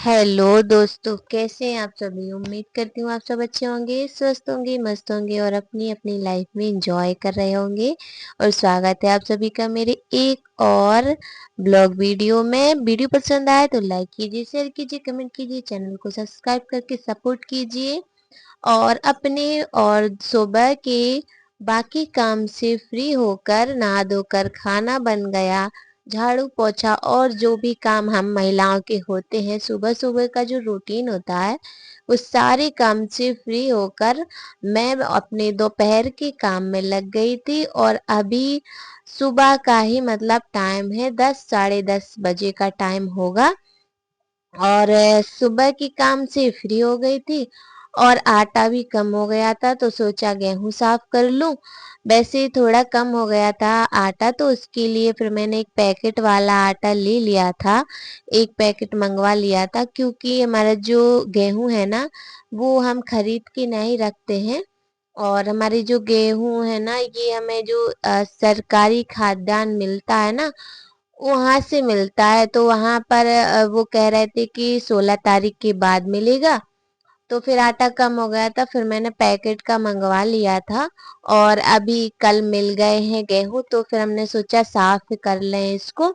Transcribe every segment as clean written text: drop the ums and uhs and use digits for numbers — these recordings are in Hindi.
हेलो दोस्तों, कैसे हैं आप सभी। उम्मीद करती हूँ आप सब अच्छे होंगे, स्वस्थ होंगे, मस्त होंगे और अपनी अपनी लाइफ में एंजॉय कर रहे होंगे। और स्वागत है आप सभी का मेरे एक और ब्लॉग वीडियो में। वीडियो पसंद आए तो लाइक कीजिए, शेयर कीजिए, कमेंट कीजिए, चैनल को सब्सक्राइब करके सपोर्ट कीजिए। और अपने और सुबह के बाकी काम से फ्री होकर नहा धोकर खाना बन गया, झाड़ू पोछा और जो भी काम हम महिलाओं के होते हैं, सुबह सुबह का जो रूटीन होता है, उस सारे काम से फ्री होकर मैं अपने दोपहर के काम में लग गई थी। और अभी सुबह का ही मतलब टाइम है, 10 साढ़े 10 बजे का टाइम होगा। और सुबह की काम से फ्री हो गई थी और आटा भी कम हो गया था, तो सोचा गेहूं साफ कर लूं। वैसे ही थोड़ा कम हो गया था आटा, तो उसके लिए फिर मैंने एक पैकेट वाला आटा ले लिया था। एक पैकेट मंगवा लिया था, क्योंकि हमारा जो गेहूं है ना, वो हम खरीद के नहीं रखते हैं। और हमारी जो गेहूं है ना, ये हमें जो सरकारी खाद्यान्न मिलता है ना, वहां से मिलता है। तो वहां पर वो कह रहे थे कि 16 तारीख के बाद मिलेगा। तो फिर आटा कम हो गया था, फिर मैंने पैकेट का मंगवा लिया था। और अभी कल मिल गए हैं गेहूं, तो फिर हमने सोचा साफ कर लें इसको।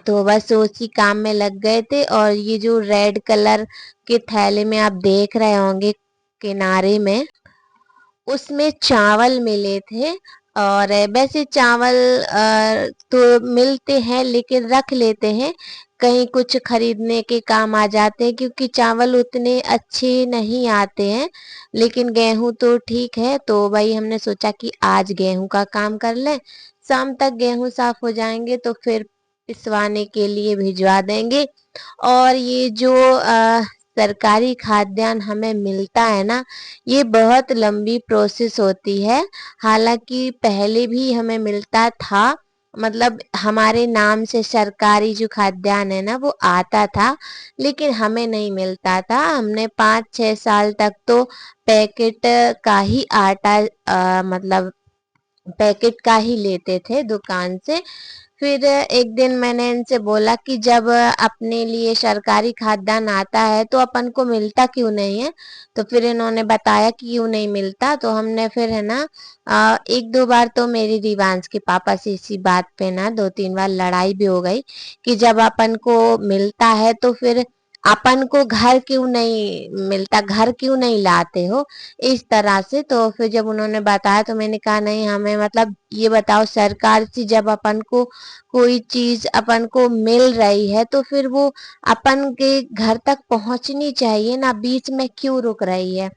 तो बस उसी काम में लग गए थे। और ये जो रेड कलर के थैले में आप देख रहे होंगे किनारे में, उसमें चावल मिले थे। और वैसे चावल तो मिलते हैं, लेकिन रख लेते हैं, कहीं कुछ खरीदने के काम आ जाते हैं, क्योंकि चावल उतने अच्छे नहीं आते हैं। लेकिन गेहूं तो ठीक है, तो भाई हमने सोचा कि आज गेहूं का काम कर लें। शाम तक गेहूं साफ हो जाएंगे तो फिर पिसवाने के लिए भिजवा देंगे। और ये जो सरकारी खाद्यान्न हमें मिलता है ना, ये बहुत लंबी प्रोसेस होती है। हालांकि पहले भी हमें मिलता था, मतलब हमारे नाम से सरकारी जो खाद्यान्न है ना, वो आता था, लेकिन हमें नहीं मिलता था। हमने 5-6 साल तक तो पैकेट का ही आटा मतलब पैकेट का ही लेते थे दुकान से। फिर एक दिन मैंने इनसे बोला कि जब अपने लिए सरकारी खाद्यान्न आता है तो अपन को मिलता क्यों नहीं है। तो फिर इन्होंने बताया कि क्यों नहीं मिलता। तो हमने फिर है ना, एक दो बार तो मेरी रिवांश के पापा से इसी बात पे ना 2-3 बार लड़ाई भी हो गई कि जब अपन को मिलता है तो फिर अपन को घर क्यों नहीं मिलता, घर क्यों नहीं लाते हो, इस तरह से। तो फिर जब उन्होंने बताया तो मैंने कहा नहीं, हमें मतलब ये बताओ, सरकार से जब अपन को कोई चीज अपन को मिल रही है तो फिर वो अपन के घर तक पहुंचनी चाहिए ना, बीच में क्यों रुक रही है।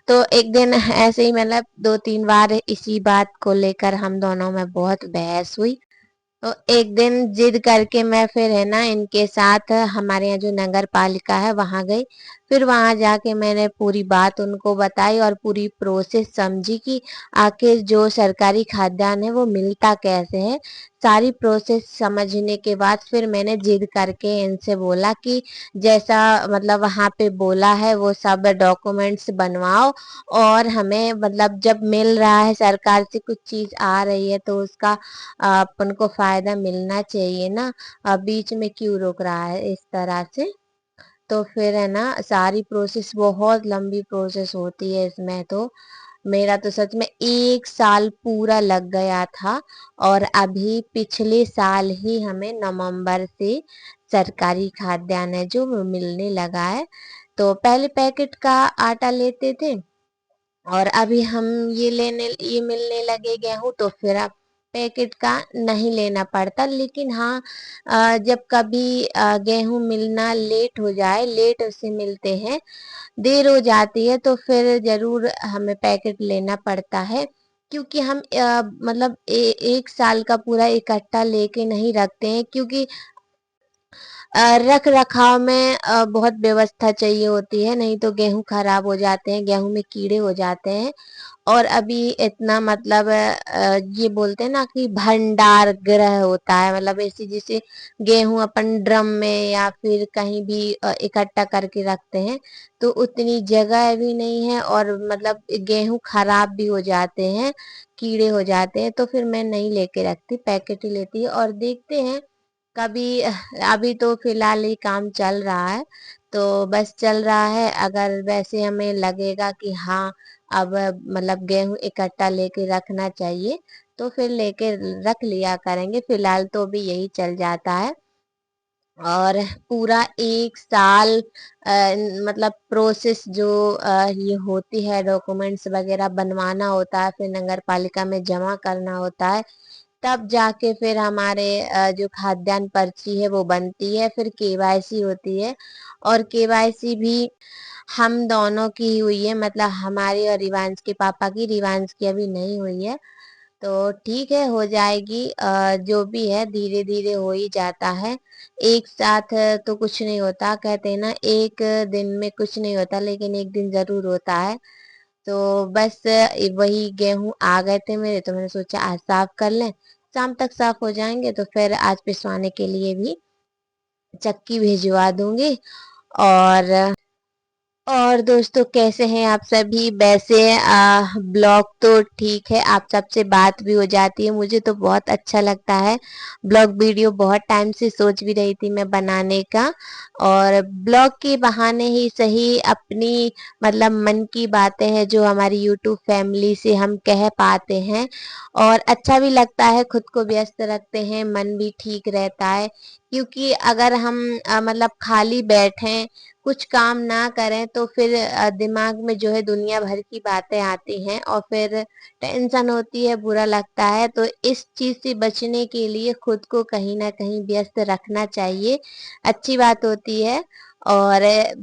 तो एक दिन ऐसे ही मतलब 2-3 बार इसी बात को लेकर हम दोनों में बहुत बहस हुई। तो एक दिन जिद करके मैं फिर है ना इनके साथ हमारे यहाँ जो नगर पालिका है वहां गई। फिर वहां जाके मैंने पूरी बात उनको बताई और पूरी प्रोसेस समझी कि आखिर जो सरकारी खाद्यान्न है वो मिलता कैसे है। सारी प्रोसेस समझने के बाद फिर मैंने जिद करके इनसे बोला कि जैसा मतलब वहां पे बोला है वो सब डॉक्यूमेंट्स बनवाओ। और हमें मतलब जब मिल रहा है, सरकार से कुछ चीज आ रही है, तो उसका अपन को फायदा मिलना चाहिए ना। बीच में क्यों रोक रहा है इस तरह से। तो फिर है ना, सारी प्रोसेस बहुत लंबी प्रोसेस होती है इसमें। तो मेरा तो सच में 1 साल पूरा लग गया था। और अभी पिछले साल ही हमें नवंबर से सरकारी खाद्यान्न है जो वो मिलने लगा है। तो पहले पैकेट का आटा लेते थे, और अभी हम ये मिलने लगे गेहूं, तो फिर अब पैकेट का नहीं लेना पड़ता। लेकिन हाँ, जब कभी गेहूं मिलना लेट हो जाए, लेट से मिलते हैं, देर हो जाती है, तो फिर जरूर हमें पैकेट लेना पड़ता है। क्योंकि हम मतलब एक साल का पूरा इकट्ठा लेके नहीं रखते हैं, क्योंकि रख रखाव में बहुत व्यवस्था चाहिए होती है, नहीं तो गेहूं खराब हो जाते हैं, गेहूं में कीड़े हो जाते हैं। और अभी इतना मतलब ये बोलते हैं ना कि भंडार गृह होता है, मतलब ऐसे जैसे गेहूं अपन ड्रम में या फिर कहीं भी इकट्ठा करके रखते हैं, तो उतनी जगह भी नहीं है। और मतलब गेहूं खराब भी हो जाते हैं, कीड़े हो जाते हैं। तो फिर मैं नहीं लेके रखती, पैकेट ही लेती है। और देखते हैं कभी, अभी तो फिलहाल ये काम चल रहा है, तो बस चल रहा है। अगर वैसे हमें लगेगा कि हाँ अब मतलब गेहूं इकट्ठा लेके रखना चाहिए तो फिर लेके रख लिया करेंगे। फिलहाल तो भी यही चल जाता है। और पूरा 1 साल मतलब प्रोसेस जो ये होती है, डॉक्यूमेंट्स वगैरह बनवाना होता है, फिर नगर पालिका में जमा करना होता है, तब जाके फिर हमारे जो खाद्यान्न पर्ची है वो बनती है, फिर केवाईसी होती है। और केवाईसी भी हम दोनों की हुई है, मतलब हमारी और रिवांश के पापा की। रिवांश की अभी नहीं हुई है, तो ठीक है हो जाएगी। जो भी है धीरे धीरे हो ही जाता है। एक साथ तो कुछ नहीं होता, कहते हैं ना एक दिन में कुछ नहीं होता, लेकिन एक दिन जरूर होता है। तो बस वही गेहूं आ गए थे मेरे, तो मैंने सोचा आज साफ कर लें, शाम तक साफ हो जाएंगे तो फिर आज पिसवाने के लिए भी चक्की भिजवा दूंगी। और दोस्तों कैसे हैं आप सभी? वैसे ब्लॉग तो ठीक है, आप सबसे बात भी हो जाती है, मुझे तो बहुत अच्छा लगता है। ब्लॉग वीडियो बहुत टाइम से सोच भी रही थी मैं बनाने का, और ब्लॉग के बहाने ही सही अपनी मतलब मन की बातें हैं जो हमारी यूट्यूब फैमिली से हम कह पाते हैं, और अच्छा भी लगता है, खुद को व्यस्त रखते हैं, मन भी ठीक रहता है। क्योंकि अगर हम मतलब खाली बैठें, कुछ काम ना करें, तो फिर दिमाग में जो है दुनिया भर की बातें आती हैं और फिर टेंशन होती है, बुरा लगता है। तो इस चीज से बचने के लिए खुद को कहीं ना कहीं व्यस्त रखना चाहिए, अच्छी बात होती है। और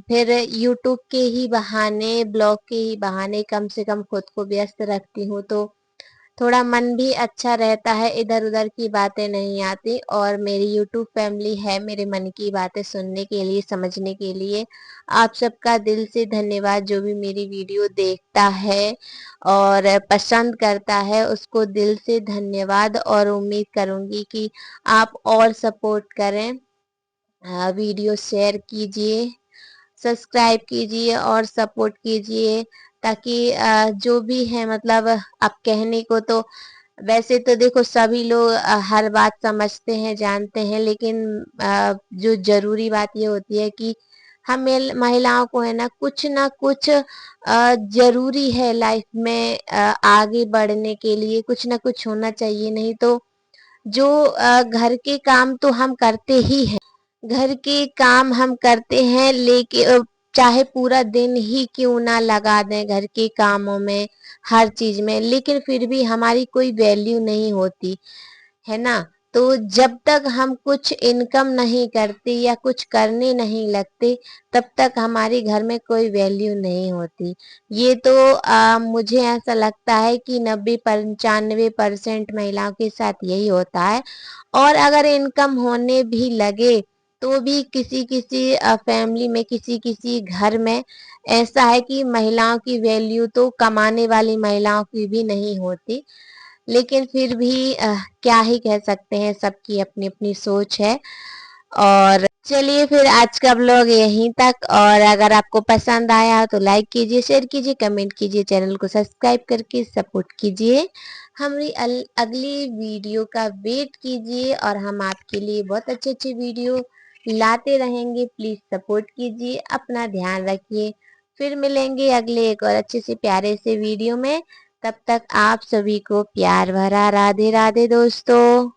फिर यूट्यूब के ही बहाने, ब्लॉग के ही बहाने कम से कम खुद को व्यस्त रखती हूँ, तो थोड़ा मन भी अच्छा रहता है, इधर उधर की बातें नहीं आती। और मेरी यूट्यूब फैमिली है मेरे मन की बातें सुनने के लिए, समझने के लिए। आप सबका दिल से धन्यवाद, जो भी मेरी वीडियो देखता है और पसंद करता है उसको दिल से धन्यवाद। और उम्मीद करूंगी कि आप और सपोर्ट करें, वीडियो शेयर कीजिए, सब्सक्राइब कीजिए और सपोर्ट कीजिए, ताकि जो भी है मतलब अब कहने को तो वैसे तो देखो सभी लोग हर बात समझते हैं, जानते हैं, लेकिन जो जरूरी बात ये होती है कि हम महिलाओं को है ना कुछ जरूरी है लाइफ में, आगे बढ़ने के लिए कुछ ना कुछ होना चाहिए। नहीं तो जो घर के काम तो हम करते ही हैं, घर के काम हम करते हैं, लेकिन चाहे पूरा दिन ही क्यों ना लगा दें घर के कामों में, हर चीज में, लेकिन फिर भी हमारी कोई वैल्यू नहीं होती है ना। तो जब तक हम कुछ इनकम नहीं करते या कुछ करने नहीं लगते, तब तक हमारे घर में कोई वैल्यू नहीं होती। ये तो मुझे ऐसा लगता है कि 90-95% महिलाओं के साथ यही होता है। और अगर इनकम होने भी लगे तो भी किसी किसी फैमिली में, किसी किसी घर में ऐसा है कि महिलाओं की वैल्यू तो कमाने वाली महिलाओं की भी नहीं होती। लेकिन फिर भी क्या ही कह सकते हैं, सबकी अपनी अपनी सोच है। और चलिए फिर आज का ब्लॉग यहीं तक, और अगर आपको पसंद आया तो लाइक कीजिए, शेयर कीजिए, कमेंट कीजिए, चैनल को सब्सक्राइब करके सपोर्ट कीजिए। हमारी अगली वीडियो का वेट कीजिए, और हम आपके लिए बहुत अच्छे अच्छे वीडियो लाते रहेंगे। प्लीज सपोर्ट कीजिए, अपना ध्यान रखिए। फिर मिलेंगे अगले एक और अच्छे से प्यारे से वीडियो में। तब तक आप सभी को प्यार भरा राधे राधे दोस्तों।